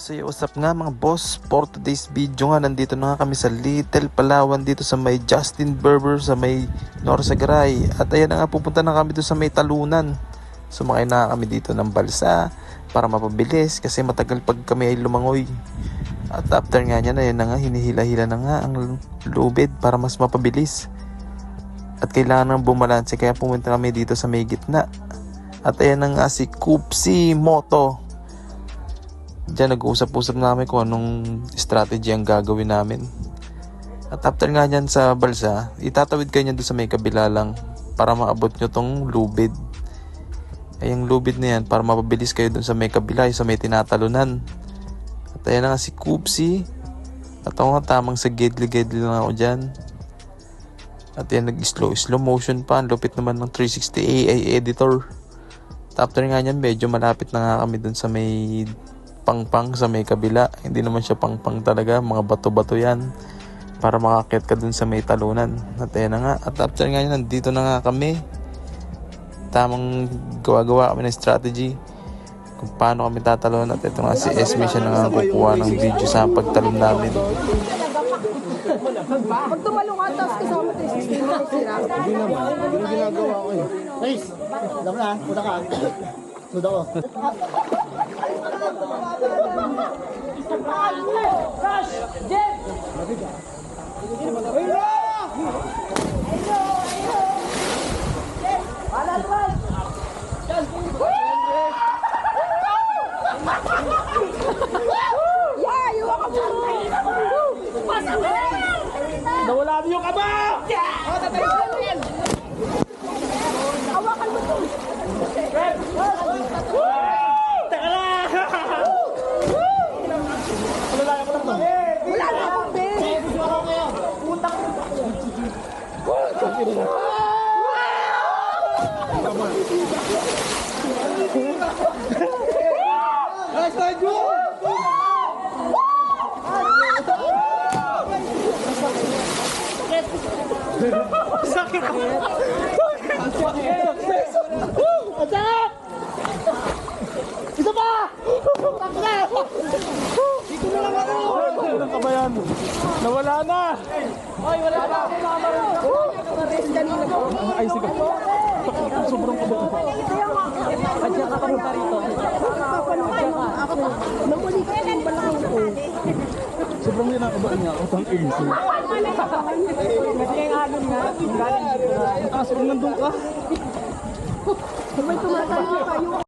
So what's up nga mga boss, for today's video nga nandito na nga kami sa Little Palawan dito sa may Justin Berber sa may Norsagaray. At ayan na nga, pupunta na kami doon sa may Talunan. Sumakay na kami dito ng balsa para mapabilis kasi matagal pag kami ay lumangoy. At after nga niya na yun na nga, hinihila-hila na nga ang lubid para mas mapabilis. At kailangan nang bumalanse kaya pumunta kami dito sa may gitna. At ayan na nga si Kupsi Moto. Diyan nag-uusap-usap namin kung anong strategy ang gagawin namin. At after nga dyan sa balsa, itatawid kayo niya doon sa may kabila lang para maabot nyo tong lubid. Ay yung lubid na yan para mapabilis kayo doon sa may kabila, sa may tinatalunan. At ayan na nga si Kupsi. At ako nga tamang sa gedli-gedli lang ako dyan. At yan nag-slow motion pa. Ang lupit naman ng 360 AI editor. At after nga yan, medyo malapit na nga kami doon sa may pangpang sa may kabila. Hindi naman siya pangpang talaga, mga bato-bato yan para makakit ka dun sa may talunan. At ayan na nga, at after nga yun, nandito na nga kami. Tamang gawa-gawa kami ng strategy kung paano kami tatalon. At ito nga si Esme, siya na nga kukuha ng video sa pagtalon namin. Pag tumalong ka, tapos kasama tayo sa sila. Hindi naman, hindi na ginagawa ko eh. Guys, alam na, punta ka. Suda ko. Rush! Jet! Nawala niyo ka ba? Hawakan mo to! Wala na akong base! Isa pa! Dito na lang ako! Ano ka ba yan? Nawala na! Ay, wala na akong mamaroon sa Ay, sige. Sobrang kabot. Adya ka pa rito. Namuli ka yung balakang ko. Sobrang linakabaan niya ako. Tang easy. Kasi yung alon nga. Ang taas, nandun ka. May tumatalo kayo.